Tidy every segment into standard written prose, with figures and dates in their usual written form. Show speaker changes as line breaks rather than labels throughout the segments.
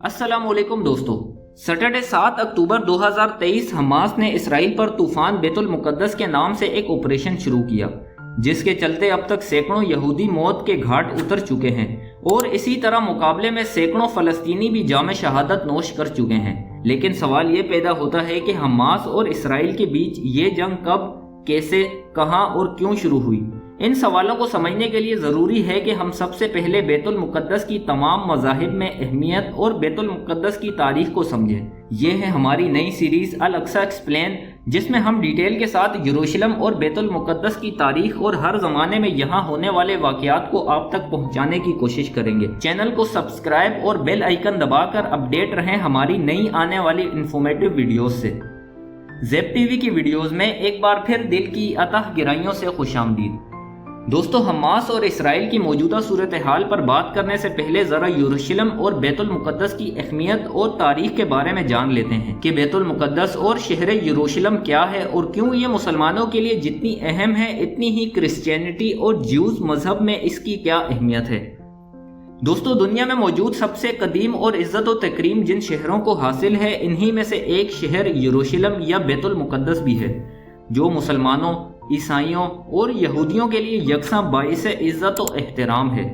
अस्सलाम वालेकुम दोस्तों। सैटरडे 7 अक्टूबर 2023 हमास ने इसराइल पर तूफान बैतुल मुकद्दस के नाम से एक ऑपरेशन शुरू किया, जिसके चलते अब तक सैकड़ों यहूदी मौत के घाट उतर चुके हैं और इसी तरह मुकाबले में सैकड़ों फलस्तीनी भी जाम शहादत नोश कर चुके हैं। लेकिन सवाल ये पैदा होता है कि हमास और इसराइल के बीच ये जंग कब, कैसे, कहां और क्यों शुरू हुई। इन सवालों को समझने के लिए ज़रूरी है कि हम सबसे पहले बैतुल मुकद्दस की तमाम मज़ाहिब में अहमियत और बैतुल मुकद्दस की तारीख को समझें। ये है हमारी नई सीरीज़ अल अक्सा एक्सप्लेन, जिसमें हम डिटेल के साथ यरूशलेम और बैतुल मुकद्दस की तारीख और हर ज़माने में यहाँ होने वाले वाक़यात को आप तक पहुँचाने की कोशिश करेंगे। चैनल को सब्सक्राइब और बेल आइकन दबाकर अपडेट रहें हमारी नई आने वाली इंफॉर्मेटिव वीडियोज़ से। ज़ेब टीवी की वीडियोज़ में एक बार फिर दिल की अतः गहराइयों से खुशामदीद। दोस्तों, हमास और इसराइल की मौजूदा सूरत हाल पर बात करने से पहले ज़रा यरूशलेम और बैतुल मुकद्दस की अहमियत और तारीख के बारे में जान लेते हैं कि बैतुल मुकद्दस और शहर यरूशलेम क्या है और क्यों ये मुसलमानों के लिए जितनी अहम है इतनी ही क्रिश्चियनिटी और ज्यूज़ मजहब में इसकी क्या अहमियत है। दोस्तों, दुनिया में मौजूद सबसे कदीम और इज़्ज़त और तकरीम जिन शहरों को हासिल है, इन्हीं में से एक शहर यरूशलेम या बैतुल मुकद्दस भी है, जो मुसलमानों, ईसाइयों और यहूदियों के लिए यकसा बाइस इज़्ज़त और एहतराम है।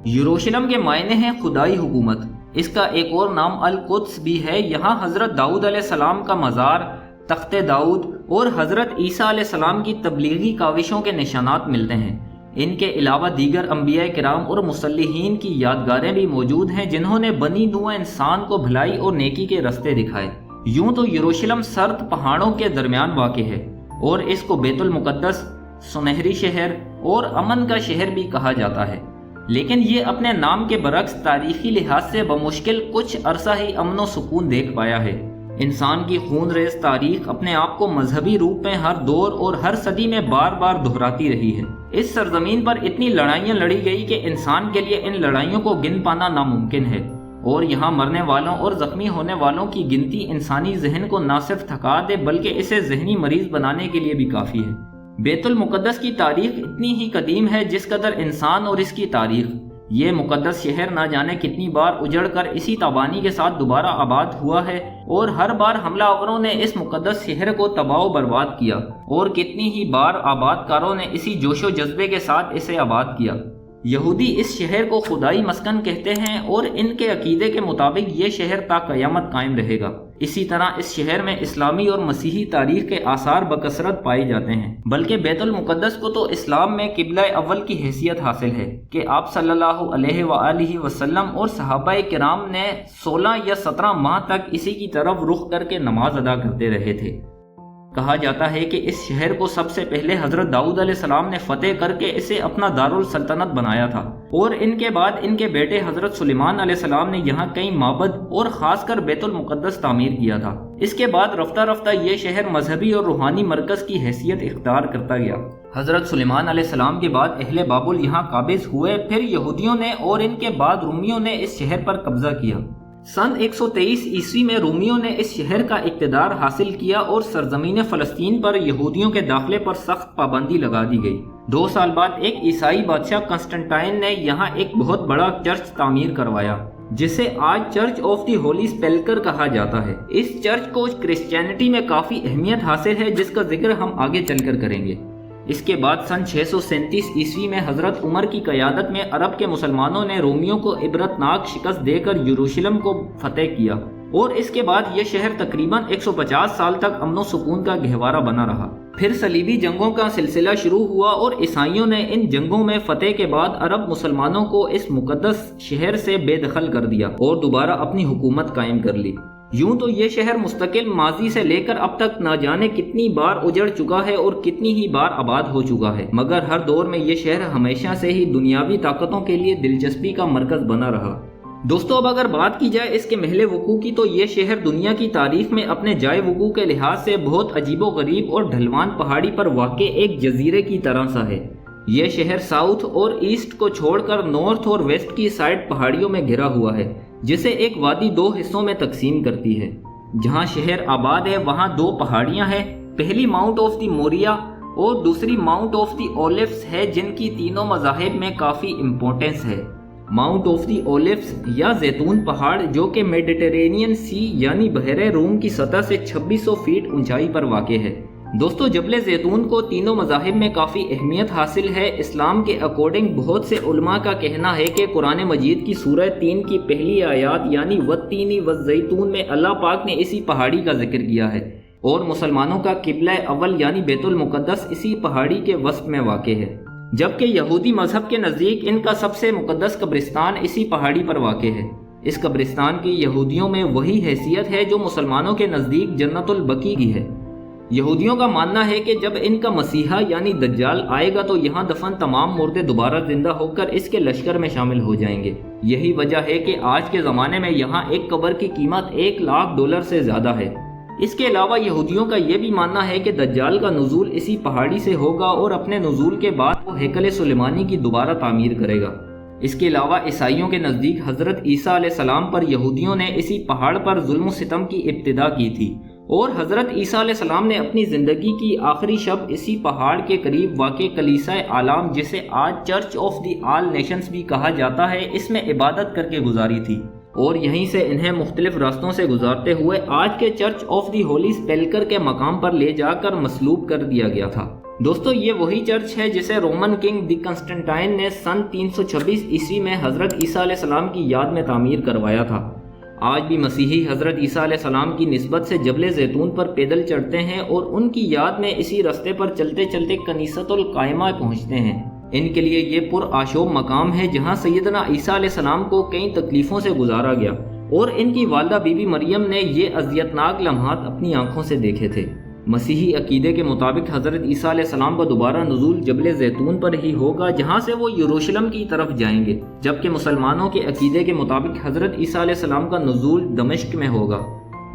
यरूशलेम के मायने हैं खुदाई हुकूमत। इसका एक और नाम अल कुद्स भी है। यहाँ हज़रत दाऊद अलैहिस्सलाम का मज़ार, तख्ते दाऊद और हज़रत ईसा अलैहिस्सलाम की तबलीगी काविशों के निशानात मिलते हैं। इनके अलावा दीगर अंबिया किराम और मुसल्लिहीन की यादगारें भी मौजूद हैं, जिन्होंने बनी नूह इंसान को भलाई और नेकी के रास्ते दिखाए। यूँ तो यरूशलेम सर्द पहाड़ों के दरमियान वाक़ है और इसको बैतुल मुकद्दस, सुनहरी शहर और अमन का शहर भी कहा जाता है, लेकिन ये अपने नाम के बरक्स तारीखी लिहाज से बमुश्किल कुछ अरसा ही अमन व सुकून देख पाया है। इंसान की खून रेज तारीख अपने आप को मजहबी रूप में हर दौर और हर सदी में बार बार दोहराती रही है। इस सरजमीन पर इतनी लड़ाइयाँ लड़ी गई कि इंसान के लिए इन लड़ाइयों को गिन पाना नामुमकिन है, और यहाँ मरने वालों और ज़ख्मी होने वालों की गिनती इंसानी जहन को न सिर्फ थका दे बल्कि इसे जहनी मरीज बनाने के लिए भी काफ़ी है। बैतुल मुकद्दस की तारीख इतनी ही कदीम है जिस कदर इंसान और इसकी तारीख। ये मुकद्दस शहर ना जाने कितनी बार उजड़ कर इसी तबानी के साथ दोबारा आबाद हुआ है, और हर बार हमलावरों ने इस मुकद्दस शहर को तबाह बर्बाद किया, और कितनी ही बार आबादकारों ने इसी जोशो जज्बे के साथ इसे आबाद किया। यहूदी इस शहर को खुदाई मस्कन कहते हैं और इनके अकीदे के मुताबिक ये शहर ता क़यामत कायम रहेगा। इसी तरह इस शहर में इस्लामी और मसीही तारीख के आसार बकसरत पाए जाते हैं। बल्कि बैतुल मुकद्दस को तो इस्लाम में किबला अव्वल की हैसियत हासिल है कि आप सल्लल्लाहु अलैहि वसल्लम और सहाबाए किराम ने 16 या 17 माह तक इसी की तरफ रुख करके नमाज अदा करते रहे थे। कहा जाता है कि इस शहर को सबसे पहले हज़रत दाऊद अलैहिस्सलाम ने फतेह करके इसे अपना दारुल सल्तनत बनाया था, और इनके बाद इनके बेटे हज़रत सुलेमान अलैहिस्सलाम ने यहाँ कई माबद और ख़ासकर बैतुल मुकद्दस तामीर किया था। इसके बाद रफ्ता रफ्ता ये शहर मजहबी और रूहानी मरकज़ की हैसियत इख्तियार करता गया। हज़रत सुलेमान अलैहिस्सलाम के बाद अहले बाबुल यहाँ काबिज़ हुए, फिर यहूदियों ने और इनके बाद रूमियों ने इस शहर पर कब्जा किया। सन 123 ईस्वी में रोमियों ने इस शहर का इक़्तिदार हासिल किया और सरजमीन फ़लस्तीन पर यहूदियों के दाखिले पर सख्त पाबंदी लगा दी गई। 2 साल बाद एक ईसाई बादशाह कंस्टेंटाइन ने यहाँ एक बहुत बड़ा चर्च तामीर करवाया, जिसे आज चर्च ऑफ द होली सेपल्कर कहा जाता है। इस चर्च को क्रिश्चियनिटी में काफ़ी अहमियत हासिल है, जिसका जिक्र हम आगे चलकर करेंगे। इसके बाद सन 637 ईस्वी में हज़रत उमर की क़यादत में अरब के मुसलमानों ने रोमियों को इबरतनाक शिकस्त देकर यरूशलेम को फतेह किया, और इसके बाद यह शहर तकरीबन 150 साल तक अमन व सुकून का गहवारा बना रहा। फिर सलीबी जंगों का सिलसिला शुरू हुआ और ईसाइयों ने इन जंगों में फतेह के बाद अरब मुसलमानों को इस मुकद्दस शहर से बेदखल कर दिया और दोबारा अपनी हुकूमत कायम कर ली। यूं तो ये शहर मुस्तकिल माजी से लेकर अब तक ना जाने कितनी बार उजड़ चुका है और कितनी ही बार आबाद हो चुका है, मगर हर दौर में ये शहर हमेशा से ही दुनियावी ताकतों के लिए दिलचस्पी का मरकज़ बना रहा। दोस्तों, अब अगर बात की जाए इसके महले वकूँ की, तो ये शहर दुनिया की तारीख में अपने जाए वकूँ के लिहाज से बहुत अजीबो गरीब और ढलवान पहाड़ी पर वाक़े एक जजीरे की तरह सा है। यह शहर साउथ और ईस्ट को छोड़कर नॉर्थ और वेस्ट की साइड पहाड़ियों में घिरा हुआ है, जिसे एक वादी 2 हिस्सों में तकसीम करती है। जहां शहर आबाद है वहां 2 पहाड़ियां हैं। पहली माउंट ऑफ द मोरिया और दूसरी माउंट ऑफ द ओलिव्स है, जिनकी तीनों मज़ाहिब में काफ़ी इम्पोर्टेंस है। माउंट ऑफ दी ओलिव्स या जैतून पहाड़ जो कि मेडिटेरेनियन सी यानी बहरे रूम की सतह से 2600 फीट ऊंचाई पर वाक़ है। दोस्तों, जबल जैतून को तीनों मज़ाहिब में काफ़ी अहमियत हासिल है। इस्लाम के अकॉर्डिंग बहुत से उलमा का कहना है कि कुरान मजीद की सूरह 3 की पहली आयत यानी वत्तीनी वज़्ज़ैतून में अल्लाह पाक ने इसी पहाड़ी का जिक्र किया है और मुसलमानों का किबला अव्वल यानी बैतुल मुक़द्दस इसी पहाड़ी के वस्त में वाक़ है, जबकि यहूदी मज़हब के नज़दीक इनका सबसे मुक़द्दस कब्रिस्तान इसी पहाड़ी पर वाक़ है। इस कब्रिस्तान की यहूदियों में वही हैसियत है जो मुसलमानों के नज़दीक जन्नतुल बकी की है। यहूदियों का मानना है कि जब इनका मसीहा यानी दज्जाल आएगा तो यहाँ दफन तमाम मुर्दे दोबारा जिंदा होकर इसके लश्कर में शामिल हो जाएंगे। यही वजह है कि आज के ज़माने में यहाँ एक कब्र की कीमत $1,00,000 से ज़्यादा है। इसके अलावा यहूदियों का यह भी मानना है कि दज्जाल का नुज़ूल इसी पहाड़ी से होगा और अपने नुज़ूल के बाद वो हैकल सुलेमानी की दोबारा तामीर करेगा। इसके अलावा ईसाइयों के नज़दीक हज़रत ईसा अलैहिस्सलाम पर यहूदियों ने इसी पहाड़ पर जुल्म सितम की इब्तिदा की थी और हज़रत ईसा अलैहिस्सलाम ने अपनी ज़िंदगी की आखिरी शब इसी पहाड़ के करीब वाक़े कलीसा आलाम, जिसे आज church of the all Nations भी कहा जाता है, इसमें इबादत करके गुजारी थी और यहीं से इन्हें मुख्तलिफ रास्तों से गुजारते हुए आज के चर्च ऑफ द होली सेपल्कर के मकाम पर ले जाकर मसलूब कर दिया गया था। दोस्तों, ये वही चर्च है जिसे रोमन किंग दी कंस्टेंटाइन ने सन 326 ईस्वी में हज़रत ईसा अलैहिस्सलाम की याद में तामीर करवाया था। आज भी मसीही हज़रत ईसा अलैहिस्सलाम की निस्बत से जबल जैतून पर पैदल चढ़ते हैं और उनकी याद में इसी रास्ते पर चलते चलते कनीसतुल कायमा पहुँचते हैं। इनके लिए ये पुरआशोब मकाम है जहाँ सैयदना ईसा अलैहिस्सलाम को कई तकलीफ़ों से गुजारा गया और इनकी वालदा बीबी मरियम ने ये अज़ियतनाक लम्हात अपनी आंखों से देखे थे। मसीही अकीदे के मुताबिक हज़रत ईसा अलैहिस्सलाम का दोबारा नुज़ूल जबल जैतून पर ही होगा जहाँ से वो यरूशलेम की तरफ जाएंगे, जबकि मुसलमानों के अकीदे के मुताबिक हज़रत ईसा अलैहिस्सलाम का नुज़ूल दमिश्क में होगा।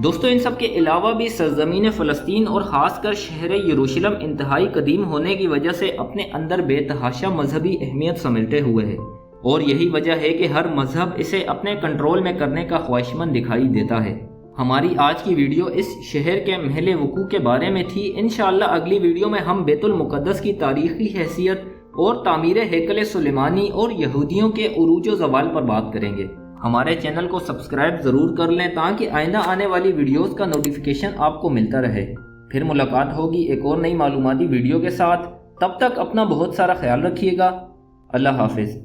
दोस्तों, इन सब के अलावा भी सरज़मीन फ़लस्तीन और ख़ासकर शहर यरूशलेम इंतहाई कदीम होने की वजह से अपने अंदर बेतहाशा मजहबी अहमियत समेटे हुए है और यही वजह है कि हर मजहब इसे अपने कंट्रोल में करने का ख्वाहिशमंद दिखाई देता है। हमारी आज की वीडियो इस शहर के महल वकूअ के बारे में थी। इंशाअल्लाह अगली वीडियो में हम बैतुल मुक़द्दस की तारीख़ी हैसियत और तामीर हैकल सुलेमानी और यहूदियों के उरूज व ज़वाल पर बात करेंगे। हमारे चैनल को सब्सक्राइब ज़रूर कर लें ताकि आइंदा आने वाली वीडियोस का नोटिफिकेशन आपको मिलता रहे। फिर मुलाकात होगी एक और नई मालूमाती वीडियो के साथ। तब तक अपना बहुत सारा ख्याल रखिएगा। अल्लाह हाफिज़।